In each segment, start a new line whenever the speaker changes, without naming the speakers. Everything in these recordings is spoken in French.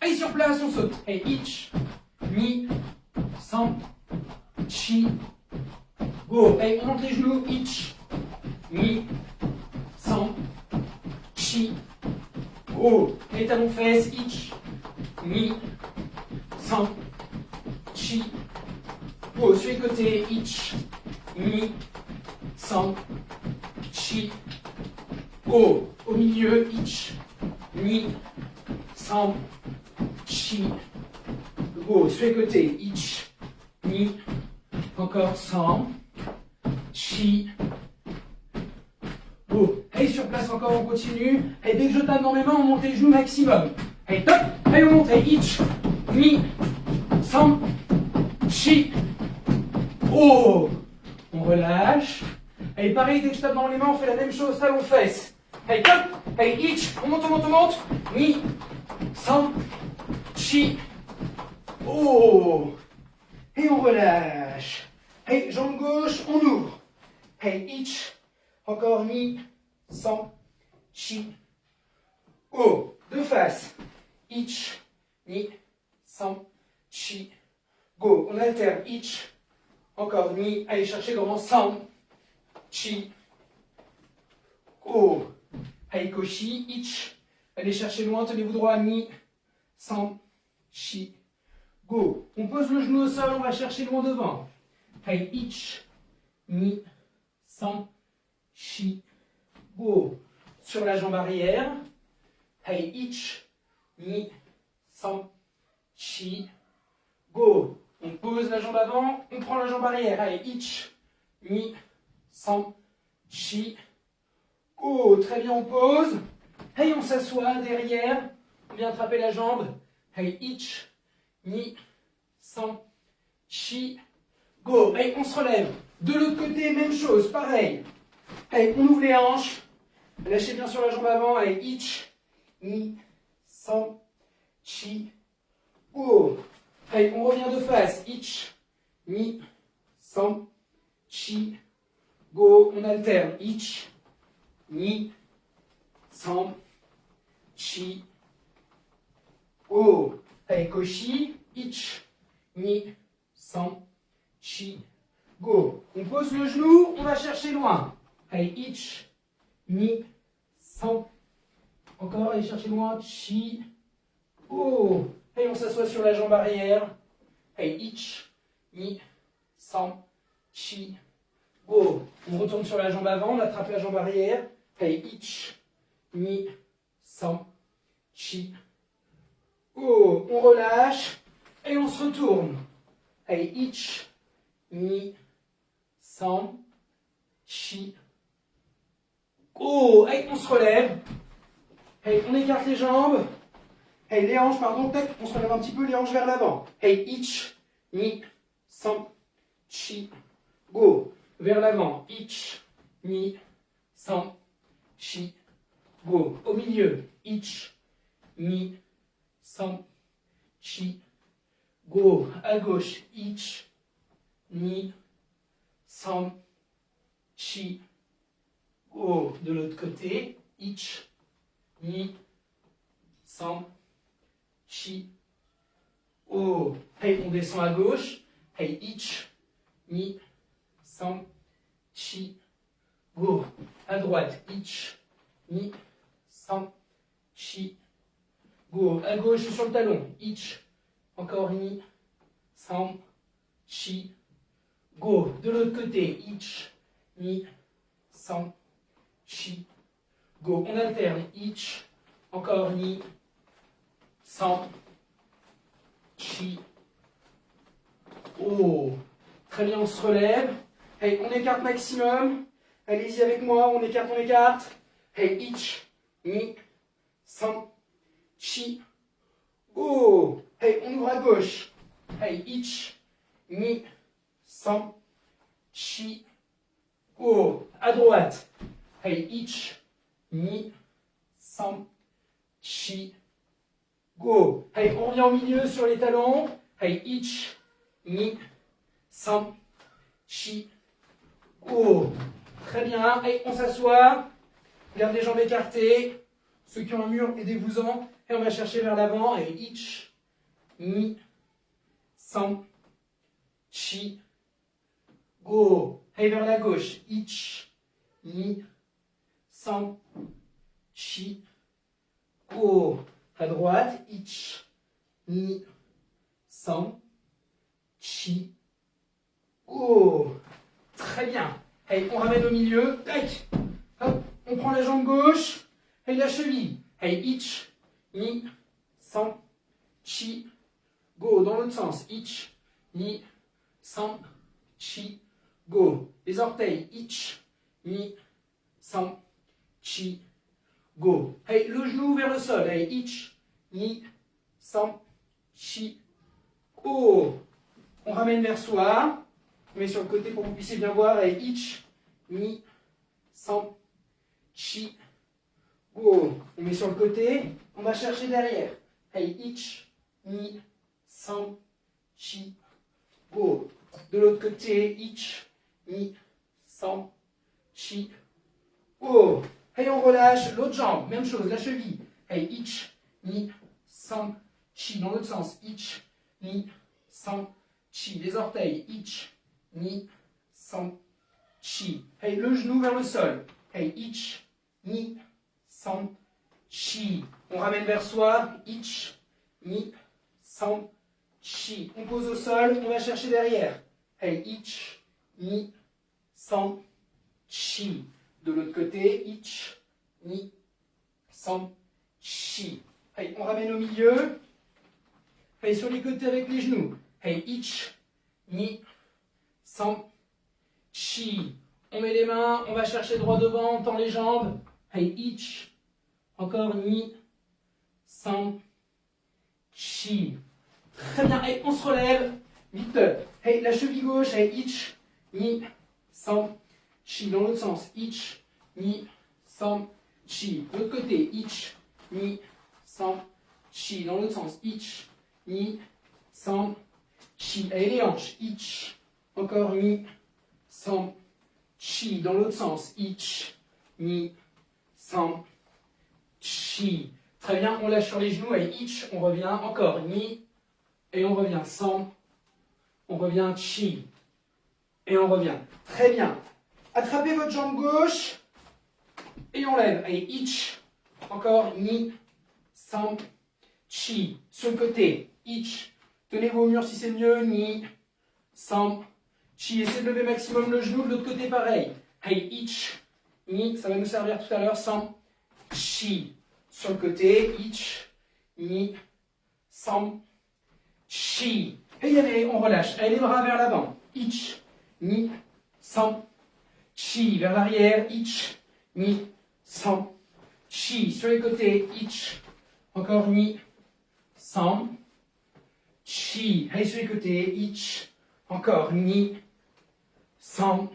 Allez, sur place, on saute. Hey, ich, ni, san, chi, go. Hey, on monte les genoux. Ich, ni, san, chi, go. Les talons fesses. Ich, ni, san, chi, go. Sur les côtés. Ich, ni, san, chi, go. Au milieu. Ich, ni, san, chi, go. Sur les côtés. Ich, ni, encore san, chi, go. Allez, sur place encore, on continue. Et dès que je tape dans mes mains, on monte les genoux maximum. Allez, top. Allez, on monte. Allez, ich, ni, san, chi, go. On relâche. Allez, pareil, dès que je tape dans les mains, on fait la même chose, talons fesses. Allez, top. Allez, ich, on monte, on monte, on monte. Ni, san, chi, go. Et on relâche. Hey, jambe gauche, on ouvre. Hey, ich, encore ni, san, chi, go. De face. Ich, ni, san, chi, go. On alterne. Ich, encore ni. Allez chercher grand. San, chi, go. Hey, koshi. Ich. Allez chercher loin. Tenez-vous droit. Ni, san, chi, go. On pose le genou au sol. On va chercher loin devant. Hey, ich, ni, san, chi, go. Sur la jambe arrière. Hey, ich, ni, san, chi, go. On pose la jambe avant, on prend la jambe arrière. Allez, ich, ni, san, chi, go. Très bien, on pose. Hey, on s'assoit derrière. On vient attraper la jambe. Hey, ich, ni, san, chi, go. Hey, on se relève. De l'autre côté, même chose, pareil. Hey, on ouvre les hanches. Lâchez bien sur la jambe avant. Allez, ich, ni, san, chi, go. Allez, on revient de face. Ich, ni, san, chi, go. On alterne. Ich, ni, san, chi, go. Allez, koshi. Ich, ni, san, chi, go. On pose le genou, on va chercher loin. Allez, ich, ni, san. Encore, allez chercher loin. Chi, go. Et on s'assoit sur la jambe arrière. Hey, ich, ni, san, chi, go. On retourne sur la jambe avant, on attrape la jambe arrière. Hey, ich, ni, san, chi, go. On relâche et on se retourne. Hey, ich, ni, san, chi, go. Hey, on se relève. Hey, on écarte les jambes. Hey, les hanches, pardon, peut-être on se relève un petit peu les hanches vers l'avant. Hey, ich, ni, san, chi, go. Vers l'avant. Ich, ni, san, chi, go. Au milieu. Ich, ni, san, chi, go. À gauche. Ich, ni, san, chi, go. De l'autre côté. Ich, ni, san, chi, go. Hey, on descend à gauche. Hey, ich, ni, san, chi, go. À droite. Ich, ni, san, chi, go. À gauche sur le talon. Ich, encore ni, san, chi, go. De l'autre côté. Ich, ni, san, chi, go. On alterne. Ich, encore ni, san, chi, go. Très bien, on se relève. Hey, on écarte maximum. Allez-y avec moi, on écarte, on écarte. Hey, ich, ni, san, chi, go. Hey, on ouvre à gauche. Hey, ich, ni, san, chi, go. À droite. Hey, ich, ni, san, chi, go. Hey, on revient au milieu sur les talons. Hey, ich, ni, san, chi, go. Très bien. Hey, on s'assoit. Garde les jambes écartées. Ceux qui ont un mur, aidez-vous-en. Et on va chercher vers l'avant. Et ich, ni, san, chi, go. Et vers la gauche. Ich, ni, san, chi, go. À droite. Ich, ni, san, chi, go. Très bien. Hey, on ramène au milieu. Tac. Hop. On prend la jambe gauche. Et la cheville. Hey, ich, ni, san, chi, go. Dans l'autre sens. Ich, ni, san, chi, go. Les orteils. Ich, ni, san, chi, go. Hey, le genou vers le sol. Hey, ich, ni, san, chi, go. On ramène vers soi. On met sur le côté pour que vous puissiez bien voir. Hey, ich, ni, san, chi, go. On met sur le côté. On va chercher derrière. Hey, ich, ni, san, chi, go. De l'autre côté, ich, ni, san, chi, go. Hey, on relâche l'autre jambe. Même chose, la cheville. Hey, ich, ni, san, chi. Dans l'autre sens. Ich, ni, san, chi. Les orteils. Ich, ni, san, chi. Hey, le genou vers le sol. Hey, ich, ni, san, chi. On ramène vers soi. Ich, ni, san, chi. On pose au sol. On va chercher derrière. Hey, ich, ni, san, chi. De l'autre côté. Ich, ni, san, chi. Hey, on ramène au milieu. Hey, sur les côtés avec les genoux. Hey, ich, ni, san, chi. On met les mains, on va chercher droit devant, on tend les jambes. Hey, ich. Encore ni, san, chi. Très bien. Hey, on se relève. Vite. Hey, la cheville gauche. Hey, ich, ni, san, chi. Dans l'autre sens. Ich, ni, san, chi. De l'autre côté. Ich, ni, san, chi. Dans l'autre sens. Ich, ni, san, chi. Allez, les hanches. Ich. Encore ni, san, chi. Dans l'autre sens. Ich, ni, san, chi. Très bien, on lâche sur les genoux. Et ich, on revient. Encore ni. Et on revient. San. On revient. Chi. Et on revient. Très bien. Attrapez votre jambe gauche. Et on lève. Et ich. Encore ni. San. Chi. Sur le côté. Ich. Tenez-vous au mur si c'est mieux. Ni. San. Chi. Essayez de lever maximum le genou. De l'autre côté, pareil. Hey, ich. Ni. Ça va nous servir tout à l'heure. San. Chi. Sur le côté. Ich. Ni. San. Chi. Et allez, on relâche. Allez, les bras vers l'avant. Ich. Ni. San. Chi. Vers l'arrière. Ich. Ni. San. Chi. Sur les côtés. Ich. Encore ni. San. Chi. Allez, sur les côtés. Ich. Encore ni. San.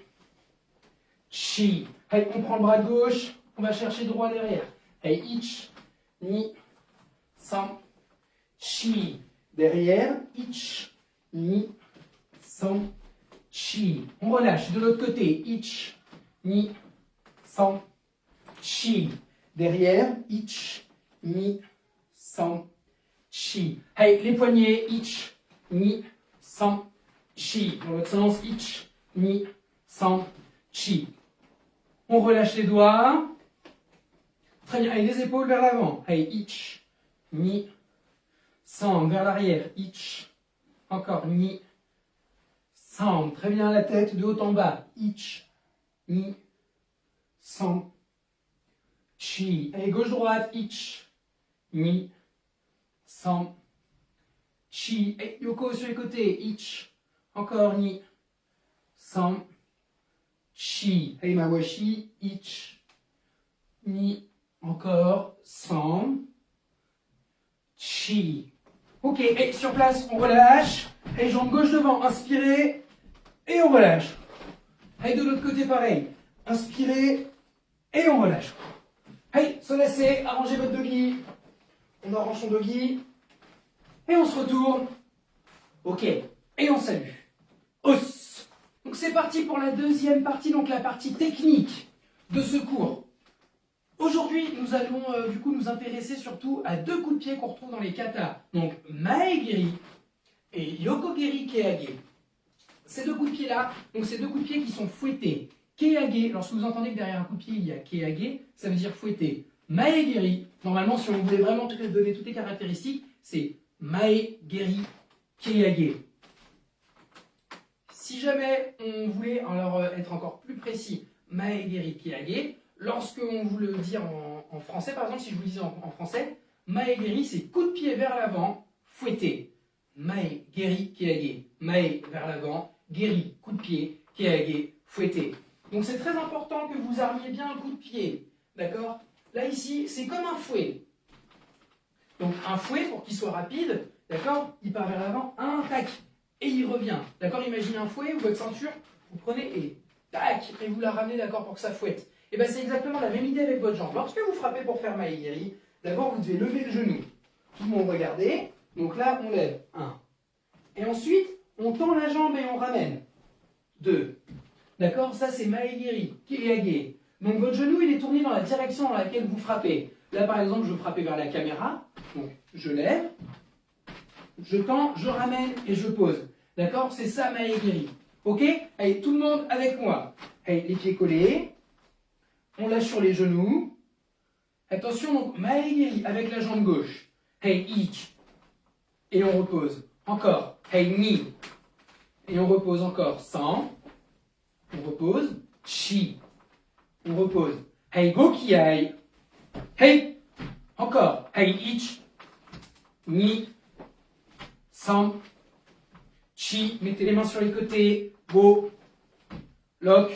Chi. Allez, on prend le bras gauche. On va chercher droit derrière. Allez, ich. Ni. San. Chi. Derrière. Ich. Ni. San. Chi. On relâche. De l'autre côté. Ich. Ni. San. Chi. Derrière. Ich. Ni. San. Chi. Hey, les poignets. Ich. Ni. San. Chi. Dans l'autre sens. Ich. Ni. San. Chi. On relâche les doigts. Très bien. Allez, les épaules vers l'avant. Hey, ich. Ni. San. Vers l'arrière. Ich. Encore ni. San. Très bien, la tête de haut en bas. Ich. Ni. San. Chi. Allez, gauche-droite. Ich. Ni. San. Chi. Et Yoko sur les côtés. Ich. Encore ni. San. Chi. Allez, Mawashi. Ich. Ni. Encore. San. Chi. Ok, et sur place, on relâche. Et jambe gauche devant, inspirez. Et on relâche. Et de l'autre côté, pareil. Inspirez. Et on relâche. Hey, se laisser, arrangez votre doggy. On arrange son doggy. Et on se retourne. Ok, et on salue. Os. Donc c'est parti pour la deuxième partie, donc la partie technique de ce cours. Aujourd'hui, nous allons du coup nous intéresser surtout à deux coups de pied qu'on retrouve dans les katas. Donc Mae-geri et Yoko-geri Keage. Ces deux coups de pied-là, donc ces deux coups de pied qui sont fouettés. Keage, lorsque vous entendez que derrière un coup de pied il y a Keage, ça veut dire fouetter. Mae-geri, normalement si on voulait vraiment donner toutes les caractéristiques, c'est Mae-geri Keage. Si jamais on voulait alors être encore plus précis, Mae-geri Keage, lorsque on vous le dit en français, par exemple, si je vous le disais en français, Mae-geri, c'est coup de pied vers l'avant, fouetté. Mae-geri Keage. Mae vers l'avant, geri, coup de pied, Keage, fouetté. Donc c'est très important que vous armiez bien un coup de pied. D'accord? Là, ici, c'est comme un fouet. Donc un fouet, pour qu'il soit rapide, d'accord? Il part vers l'avant, un tac, et il revient. D'accord? Imaginez un fouet ou votre ceinture, vous prenez et tac, et vous la ramenez, d'accord, pour que ça fouette. Et bien c'est exactement la même idée avec votre jambe. Lorsque vous frappez pour faire Mae-geri, d'abord vous devez lever le genou. Tout le monde regardez. Donc là, on lève. 1. Et ensuite, on tend la jambe et on ramène. 2. D'accord? Ça, c'est Mae-geri, Keage. Donc votre genou, il est tourné dans la direction dans laquelle vous frappez. Là, par exemple, je veux frapper vers la caméra. Donc, je lève, je tends, je ramène et je pose. D'accord? C'est ça, Mae-geri. Ok? Allez, tout le monde avec moi. Allez, les pieds collés. On lâche sur les genoux. Attention, donc, Mae-geri avec la jambe gauche. Hey, ich. Et on repose. Encore. Hey, ni. Et on repose encore. San. On repose. Chi. On repose. Hey, go kiai. Hey. Encore. Hey, ich. Ni. San. Chi. Mettez les mains sur les côtés. Go. Lock.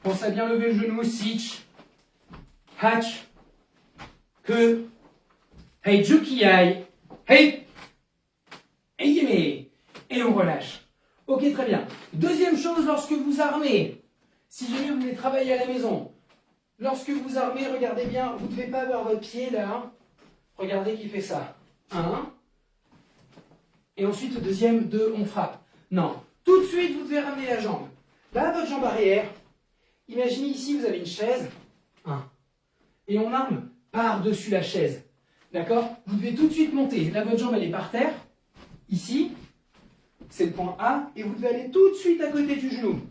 Pensez à bien lever le genou. Sich. Hatch. Que. Hey, jukiai. Hey. Et on relâche. Ok, très bien. Deuxième chose, lorsque vous armez, si jamais vous voulez travailler à la maison, lorsque vous armez, regardez bien, vous ne devez pas avoir votre pied là. Hein. Regardez qui fait ça. 1. Et ensuite, le deuxième, 2, on frappe. Non. Tout de suite, vous devez ramener la jambe. Là, votre jambe arrière. Imaginez ici, vous avez une chaise. 1. Et on arme par-dessus la chaise. D'accord? Vous devez tout de suite monter. Là, votre jambe, elle est par terre. Ici, c'est le point A. Et vous devez aller tout de suite à côté du genou.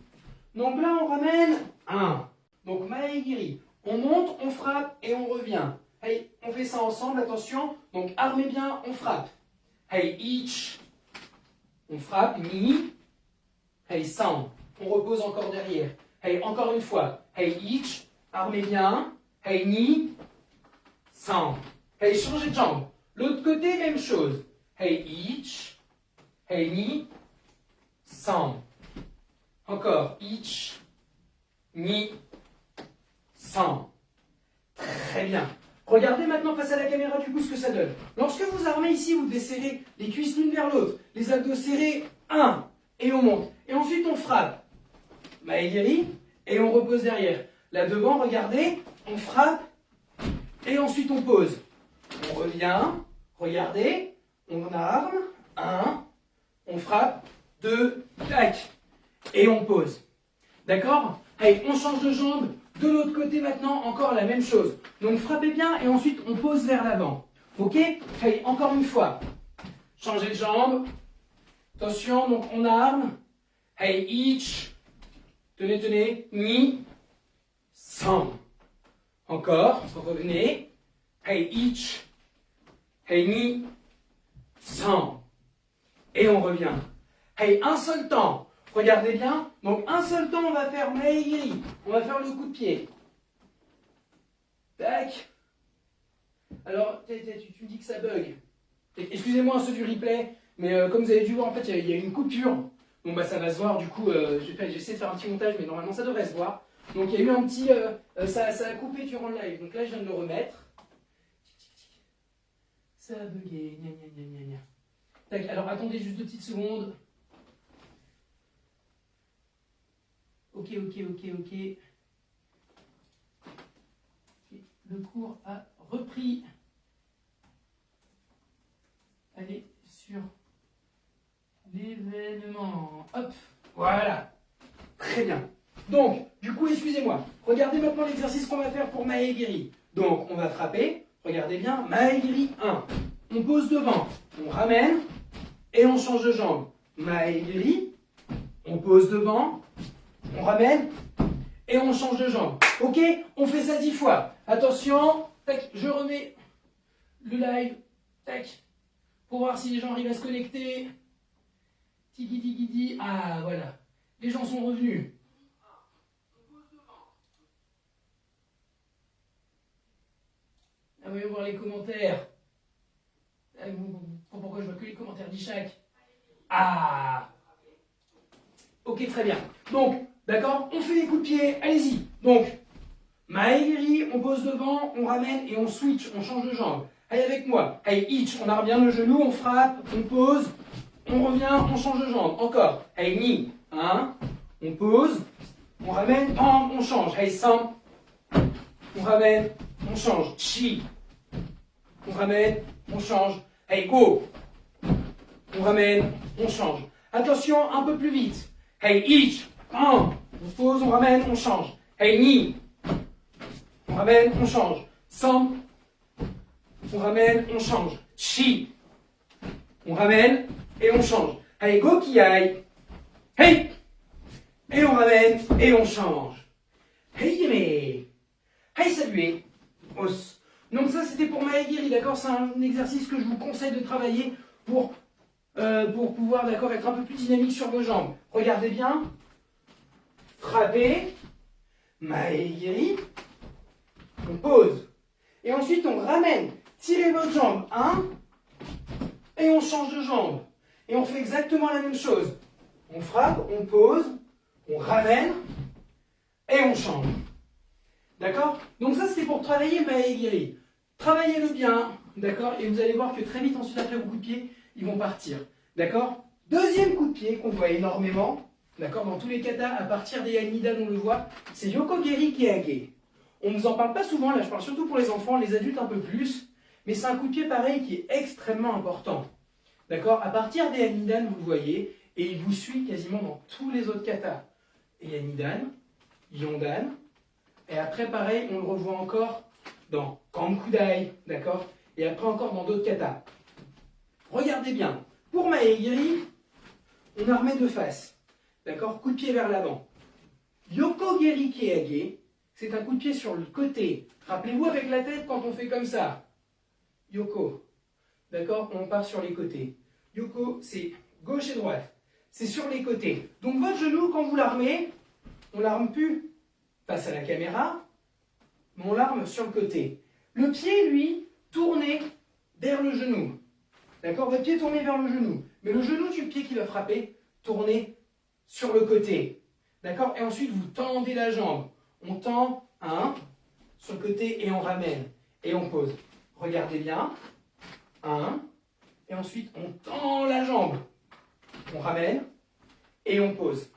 Donc là, on ramène 1. Donc, Mae-geri. On monte, on frappe et on revient. Allez, on fait ça ensemble, attention. Donc, armez bien, on frappe. Hey, ich. On frappe, ni. Hey, san. On repose encore derrière. Hey, encore une fois. Hey, ich. Armez bien. Hey, ni. San. Hey, changez de jambe. L'autre côté, même chose. Hey, ich. Hey, ni. San. Encore. Ich. Ni. San. Très bien. Regardez maintenant face à la caméra du coup ce que ça donne. Lorsque vous armez ici, vous devez serrer les cuisses l'une vers l'autre. Les abdos serrés. 1. Et on monte. Et ensuite on frappe. Mae-geri. Et on repose derrière. Là devant, regardez. On frappe. Et ensuite on pose. On revient. Regardez. On arme. 1. On frappe. 2. Tac. Et on pose. D'accord? Allez, on change de jambe. De l'autre côté maintenant, encore la même chose. Donc frappez bien et ensuite on pose vers l'avant. Ok? Allez, encore une fois. Changez de jambe. Attention, donc on arme. Hey, ich. Tenez, tenez. Ni. San. Encore. Revenez. Hey, ich. Hey, ni. San. Et on revient. Hey, un seul temps. Regardez bien. Donc, un seul temps, on va faire Mae-geri. On va faire le coup de pied. Tac. Alors, tu me dis que ça bug. Excusez-moi ceux du replay, mais comme vous avez dû voir, en fait, il y a une coupure. Donc, bah, ça va se voir. Du coup, j'essaie de faire un petit montage, mais normalement, ça devrait se voir. Donc, il y a eu un petit... ça a coupé durant le live. Donc là, je viens de le remettre. Ça a bugué. Gna, gna, gna, gna, gna. Tac. Alors, attendez juste 2 petites secondes. Ok. Le cours a repris. Allez sur l'événement. Hop, voilà. Très bien. Donc, du coup, excusez-moi. Regardez maintenant l'exercice qu'on va faire pour Mae-geri. Donc, on va frapper. Regardez bien. Maigri 1. On pose devant. On ramène. Et on change de jambe. Maigri. On pose devant. On ramène. Et on change de jambe. Ok? On fait ça 10 fois. Attention. Tac, je remets le live. Tac. Pour voir si les gens arrivent à se connecter. Tiki tiki tiki. Ah, voilà. Les gens sont revenus. Ah, voyons voir les commentaires. Pourquoi je vois que les commentaires d'Ishak? Ah. Ok, très bien. Donc, d'accord, on fait des coups de pied. Allez-y. Donc, Maegiri, on pose devant, on ramène et on switch, on change de jambe. Allez avec moi. Allez, hitch, on arme bien le genou, on frappe, on pose, on revient, on change de jambe. Encore. Allez, ni. Hein. On pose, on ramène, pam, on change. Allez, sam. On ramène, on change. Chi. On ramène, on change. Allez, go. On ramène, on change. Attention, un peu plus vite. Hey, hitch. On pose, on ramène, on change. Hey, ni. On ramène, on change. Sam. On ramène, on change. Chi. On ramène et on change. Allez, go qui aille. Hey. Et on ramène et on change. Hey, yémé. Hey, saluez. Os. Donc ça, c'était pour Maegiri, d'accord? C'est un exercice que je vous conseille de travailler pour pouvoir, d'accord, être un peu plus dynamique sur vos jambes. Regardez bien. Frappez. Maegiri. On pose. Et ensuite, on ramène. Tirez votre jambe. 1. Et on change de jambe. Et on fait exactement la même chose. On frappe, on pose, on ramène et on change. D'accord? Donc ça, c'est pour travailler Maegiri. Travaillez-le bien, d'accord? Et vous allez voir que très vite, ensuite, après vos coups de pied, ils vont partir. D'accord? Deuxième coup de pied qu'on voit énormément, d'accord? Dans tous les katas, à partir des Yanidan, on le voit, c'est Yokogeri Keage. On ne vous en parle pas souvent, là je parle surtout pour les enfants, les adultes un peu plus, mais c'est un coup de pied pareil qui est extrêmement important. D'accord? À partir des Yanidan, vous le voyez, et il vous suit quasiment dans tous les autres katas. Yanidan, Yondan, et après pareil, on le revoit encore dans Kankudai, d'accord? Et après encore dans d'autres katas. Regardez bien, pour Maegiri, on remet de face, d'accord? Coup de pied vers l'avant. Yokogeri Keage, c'est un coup de pied sur le côté. Rappelez-vous avec la tête quand on fait comme ça. Yoko, d'accord? On part sur les côtés. Yoko, c'est gauche et droite. C'est sur les côtés. Donc votre genou, quand vous l'armez, on l'arme plus face à la caméra, mais on l'arme sur le côté. Le pied, lui, tourné vers le genou. D'accord? Votre pied tourné vers le genou. Mais le genou du pied qui va frapper, tourné sur le côté. D'accord? Et ensuite, vous tendez la jambe. On tend, 1, sur le côté, et on ramène. Et on pose. Regardez bien. 1. Et ensuite, on tend la jambe. On ramène. Et on pose.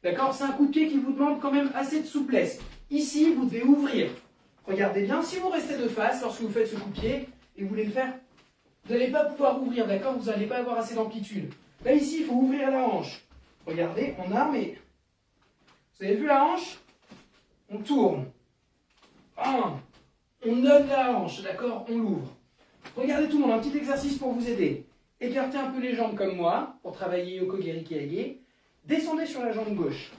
D'accord? C'est un coup de pied qui vous demande quand même assez de souplesse. Ici, vous devez ouvrir. Regardez bien. Si vous restez de face lorsque vous faites ce coup de pied, et vous voulez le faire, vous n'allez pas pouvoir ouvrir, d'accord? Vous n'allez pas avoir assez d'amplitude. Là, ici, il faut ouvrir la hanche. Regardez, on arme et... Vous avez vu la hanche? On tourne. On donne la hanche, d'accord? On l'ouvre. Regardez tout le monde, un petit exercice pour vous aider. Écartez un peu les jambes comme moi, pour travailler Yokogeri Keage. Descendez sur la jambe gauche.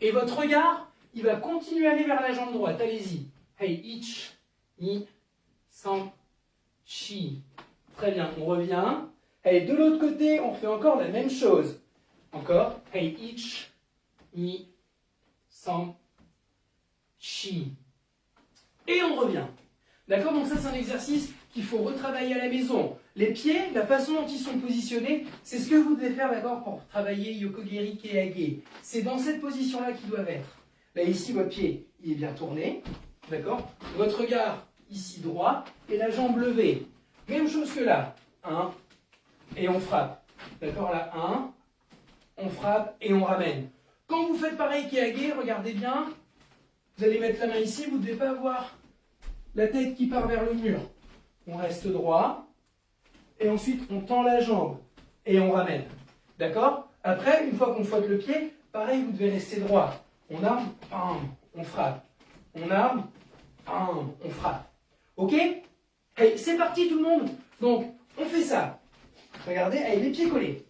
Et votre regard, il va continuer à aller vers la jambe droite. Allez-y. Hey, ich, ni, san, chi. Très bien, on revient. Allez, de l'autre côté, on fait encore la même chose. Encore. Hey, ich, ni, san, chi. Et on revient. D'accord? Donc ça, c'est un exercice qu'il faut retravailler à la maison. Les pieds, la façon dont ils sont positionnés, c'est ce que vous devez faire, d'accord, pour travailler Yokogeri Keage. C'est dans cette position-là qu'ils doivent être. Là, ici, votre pied, il est bien tourné. D'accord? Votre regard, ici, droit, et la jambe levée. Même chose que là. 1, et on frappe. D'accord? Là, 1, on frappe et on ramène. Quand vous faites pareil Keage, regardez bien, vous allez mettre la main ici, vous ne devez pas avoir la tête qui part vers le mur. On reste droit, et ensuite on tend la jambe, et on ramène. D'accord? Après, une fois qu'on fouette le pied, pareil, vous devez rester droit. On arme, on frappe. On arme, on frappe. Ok? Hey, c'est parti tout le monde. Donc, on fait ça. Regardez, hey, les pieds collés.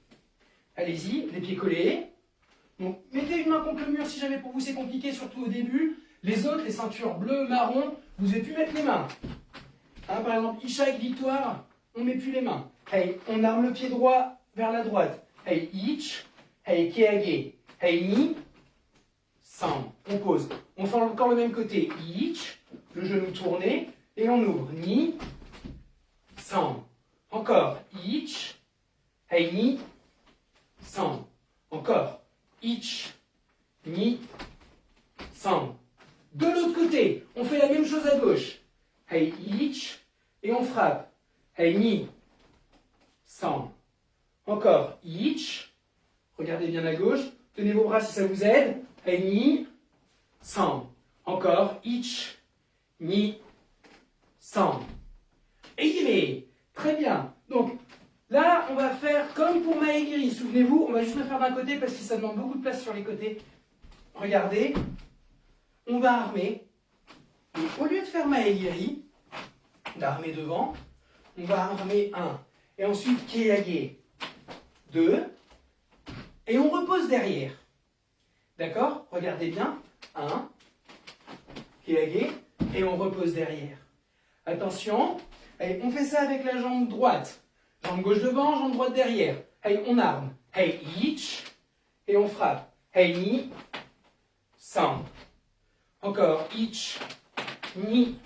Allez-y, les pieds collés. Donc, mettez une main contre le mur si jamais pour vous c'est compliqué, surtout au début. Les autres, les ceintures bleues, marron, vous avez pu mettre les mains. Hein, par exemple, Isha et Victoire, on ne met plus les mains. Hey, on arme le pied droit vers la droite. Hey, ich. Hey, keage. Hey, ni. Sam. On pose. On fait encore le même côté. Ich. Le genou tourné. Et on ouvre. Ni. Sam. Encore. Ich. Hey, ni. Sam. Encore. Ich. Ni. Sam. De l'autre côté, on fait la même chose à gauche. Hey, ich. Et on frappe. Hey, ni. Sam. Encore. Ich. Regardez bien à gauche. Tenez vos bras si ça vous aide. Hey, ni. Sam. Encore. Ich. Ni. Sam. Et yémé. Très bien. Donc, là, on va faire comme pour Maegiri. Souvenez-vous, on va juste le faire d'un côté parce que ça demande beaucoup de place sur les côtés. Regardez. On va armer. Et au lieu de faire Maegiri, d'armer devant, on va armer 1. Et ensuite, Keage 2. Et on repose derrière. D'accord? Regardez bien. 1. Keage. Et on repose derrière. Attention. Allez, on fait ça avec la jambe droite. Jambe gauche devant, jambe droite derrière. Allez, on arme. Hey, ich. Et on frappe. Hey, ni. Sam. Encore. Ich. Ni.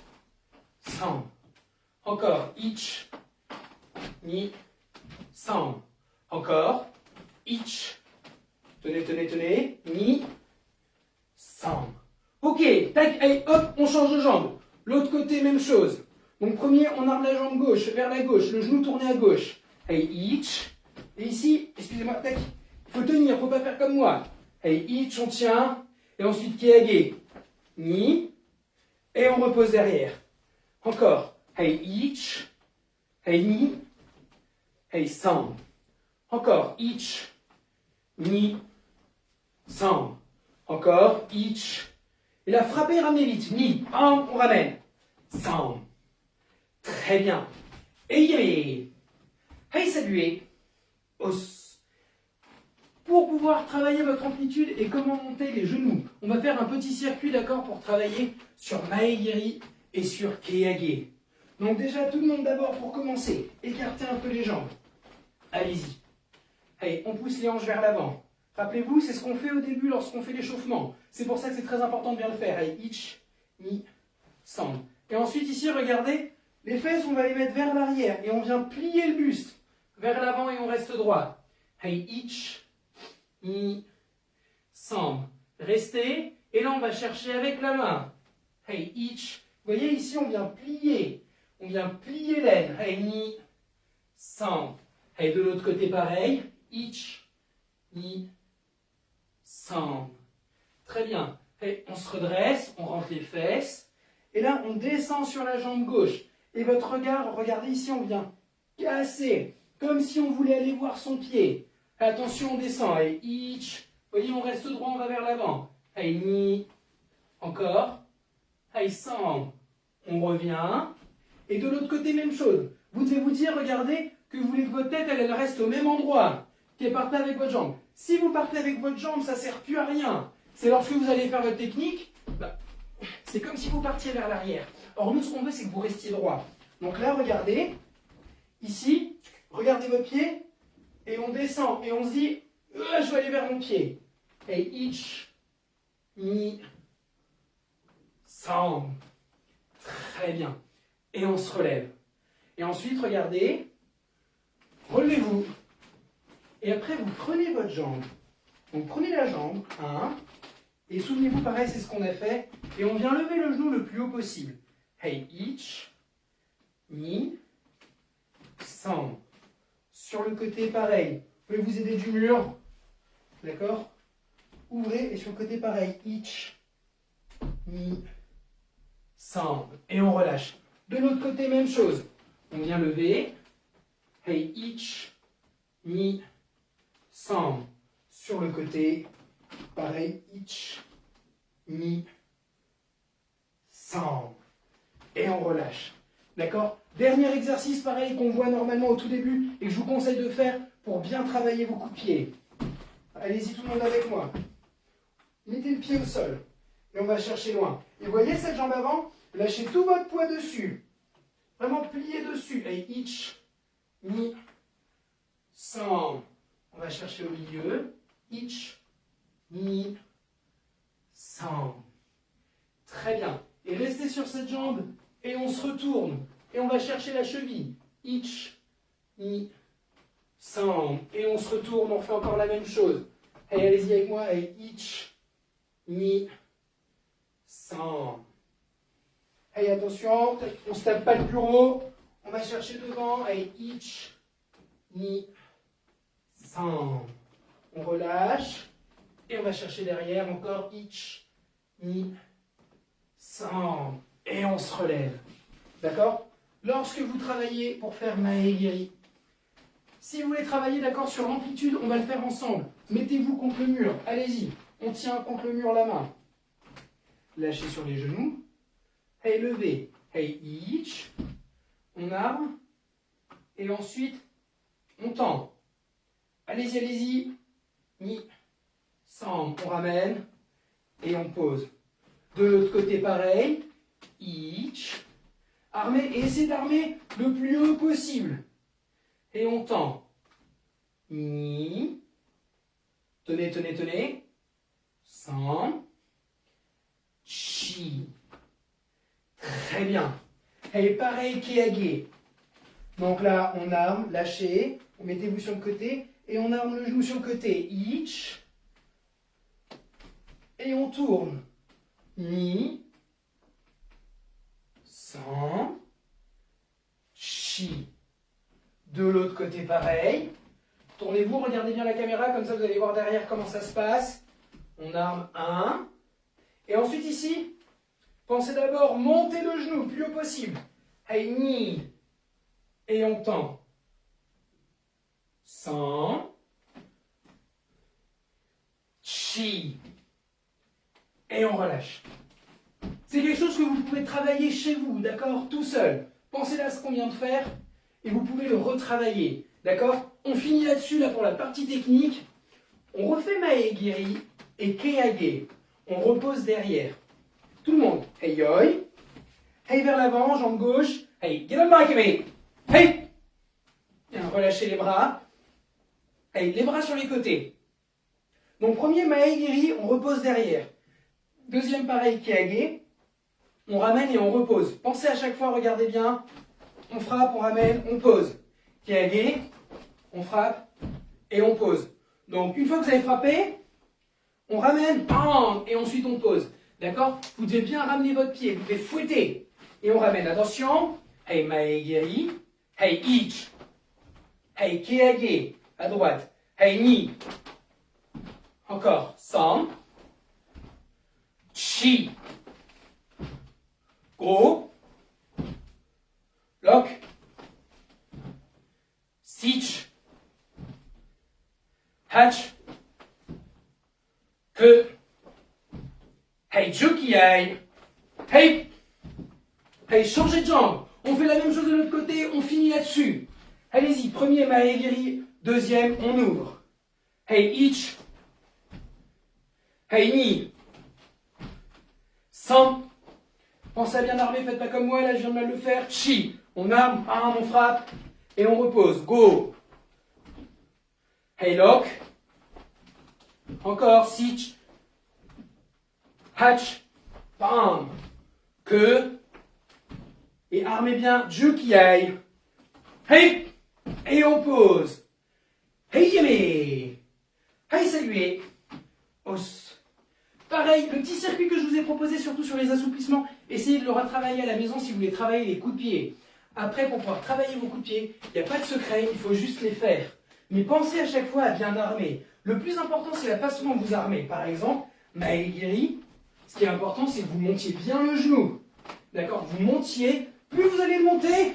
Sam. Encore. Ich. Ni. Sam. Encore. Ich. Tenez, tenez, tenez. Ni. Sam. Ok. Tac. Allez, hop, on change de jambe. L'autre côté, même chose. Donc, premier, on arme la jambe gauche vers la gauche. Le genou tourné à gauche. Hey, ich. Et ici, excusez-moi, tac. Il faut tenir, faut pas faire comme moi. Hey, ich, on tient. Et ensuite, keage. Ni. Et on repose derrière. Encore. Hey, ich. Hey, ni. Hey, sam. Encore. Ich. Ni. Sam. Encore. Ich. Et la frapper, ramenez vite. Ni. Un, on ramène. Sam. Très bien. Et yé. Hey, saluez. Os. Pour pouvoir travailler votre amplitude et comment monter les genoux, on va faire un petit circuit, d'accord, pour travailler sur Maegiri et sur Keage. Donc déjà, tout le monde d'abord, pour commencer, écartez un peu les jambes. Allez-y. Allez, on pousse les hanches vers l'avant. Rappelez-vous, c'est ce qu'on fait au début lorsqu'on fait l'échauffement. C'est pour ça que c'est très important de bien le faire. Allez, ich, ni, sam. Et ensuite, ici, regardez, les fesses, on va les mettre vers l'arrière et on vient plier le buste vers l'avant et on reste droit. Hey, ich, ni, sam. Restez. Et là, on va chercher avec la main. Hey, ich. Vous voyez, ici, on vient plier. On vient plier l'aine. Hey, ni, sam. Hey, de l'autre côté, pareil. Ich, ni, sam. Très bien. Hey, on se redresse, on rentre les fesses. Et là, on descend sur la jambe gauche. Et votre regard, regardez ici, on vient casser. Comme si on voulait aller voir son pied. Attention, on descend. Hey, ich. Vous voyez, on reste droit, on va vers l'avant. Hey, ni. Encore. Hey, sam. On revient. Et de l'autre côté, même chose. Vous devez vous dire, regardez, que vous voulez que votre tête, elle reste au même endroit. Qu'elle parte pas avec votre jambe. Si vous partez avec votre jambe, ça ne sert plus à rien. C'est lorsque vous allez faire votre technique, c'est comme si vous partiez vers l'arrière. Or, nous, ce qu'on veut, c'est que vous restiez droit. Donc là, regardez. Ici, regardez votre pied. Et on descend. Et on se dit, je vais aller vers mon pied. Et ich, ni, sam. Très bien. Et on se relève. Et ensuite, regardez. Relevez-vous. Et après, vous prenez votre jambe. Donc, prenez la jambe. 1. Et souvenez-vous, pareil, c'est ce qu'on a fait. Et on vient lever le genou le plus haut possible. Hey, ich, ni, sam. Sur le côté, pareil. Vous pouvez vous aider du mur. D'accord? Ouvrez. Et sur le côté, pareil. Ich, ni, sam. Et on relâche. De l'autre côté, même chose. On vient lever. Hey, ich, ni, sam. Sur le côté, pareil. Ich, ni, sam. Et on relâche. D'accord? Dernier exercice pareil qu'on voit normalement au tout début et que je vous conseille de faire pour bien travailler vos coups de pied. Allez-y tout le monde avec moi. Mettez le pied au sol et on va chercher loin. Et vous voyez cette jambe avant? Lâchez tout votre poids dessus. Vraiment pliez dessus. Et each, ni, sans. On va chercher au milieu. Each, ni, sans. Très bien. Et restez sur cette jambe et on se retourne. Et on va chercher la cheville. Each, ni, sans. Et on se retourne, on fait encore la même chose. Et allez-y avec moi. Et each, ni, sans. Et attention, on ne se tape pas le bureau. On va chercher devant. Et each, ni, sans. On relâche. Et on va chercher derrière encore. Each, ni, sans. Et on se relève. D'accord? Lorsque vous travaillez pour faire Mae-Geri, si vous voulez travailler d'accord sur l'amplitude, on va le faire ensemble. Mettez-vous contre le mur. Allez-y. On tient contre le mur la main. Lâchez sur les genoux. Hey, levez. Hey, each. On arme. Et ensuite, on tend. Allez-y, allez-y. Ni. Sans. On ramène. Et on pose. De l'autre côté, pareil. Each. Armez. Et essayez d'armer le plus haut possible. Et on tend. Ni. Tenez, tenez, tenez. Sans. Chi. Très bien. Et pareil, Keage. Donc là, on arme, lâchez. Mettez-vous sur le côté. Et on arme le genou sur le côté. Each. Et on tourne. Ni. Sans. Chi. De l'autre côté, pareil. Tournez-vous, regardez bien la caméra, comme ça vous allez voir derrière comment ça se passe. On arme un. Et ensuite ici, pensez d'abord monter le genou le plus haut possible. Hey, ni. Et on tend. Sans. Chi. Et on relâche. C'est quelque chose que vous pouvez travailler chez vous, d'accord? Tout seul. Pensez à ce qu'on vient de faire et vous pouvez le retravailler, d'accord? On finit là-dessus, là, pour la partie technique. On refait Mae-Geri et Keage. On repose derrière. Tout le monde. Hey, yoi. Hey, vers l'avant, jambe gauche. Hey, get on back, me. Hey. Bien, relâchez les bras. Hey, les bras sur les côtés. Donc, premier Mae-Geri, on repose derrière. Deuxième, pareil, Keage. On ramène et on repose. Pensez à chaque fois, regardez bien. On frappe, on ramène, on pose. Keage, on frappe et on pose. Donc, une fois que vous avez frappé, on ramène, bam, et ensuite on pose. D'accord? Vous devez bien ramener votre pied, vous devez fouetter. Et on ramène. Attention. Hey, Mae-Geri. Hey, each. Hey, Keage. À droite. Hey, ni. Encore. San. Chi. Go. Lock. Stitch. Hatch. Que. Hey, Jokiai. Hey. Hey, changez de jambe. On fait la même chose de l'autre côté, on finit là-dessus. Allez-y, premier Mae-Geri, deuxième, on ouvre. Hey, each. Hey, ni. Sans. Pensez à bien armer, faites pas comme moi, là je viens de mal le faire. Chi. On arme, bam, on frappe. Et on repose. Go. Hey, lock. Encore, stitch. Hatch. Bam. Que. Et armez bien, Jukiai. Hey. Et on pose. Hey, yémé. Hey, saluez. Os. Pareil, le petit circuit que je vous ai proposé, surtout sur les assouplissements, essayez de le retravailler à la maison si vous voulez travailler les coups de pied. Après, pour pouvoir travailler vos coups de pied, il n'y a pas de secret, il faut juste les faire. Mais pensez à chaque fois à bien armer. Le plus important, c'est la façon dont vous armez. Par exemple, Mae-Geri, ce qui est important, c'est que vous montiez bien le genou. D'accord? Vous montiez. Plus vous allez le monter,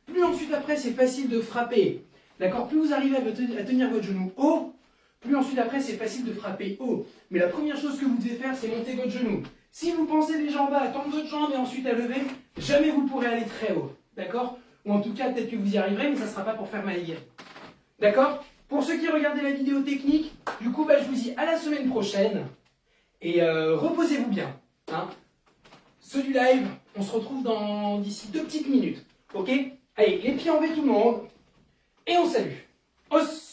plus ensuite après, c'est facile de frapper. D'accord? Plus vous arrivez à tenir votre genou haut, plus ensuite après, c'est facile de frapper haut. Mais la première chose que vous devez faire, c'est monter votre genou. Si vous pensez déjà en bas à tendre votre jambe et ensuite à lever, jamais vous pourrez aller très haut. D'accord? Ou en tout cas, peut-être que vous y arriverez, mais ça ne sera pas pour faire ma ligue. D'accord? Pour ceux qui regardaient la vidéo technique, du coup, je vous dis à la semaine prochaine. Et reposez-vous bien. Hein. Ceux du live, on se retrouve d'ici 2 petites minutes. Ok? Allez, les pieds en V tout le monde. Et on salue. Os.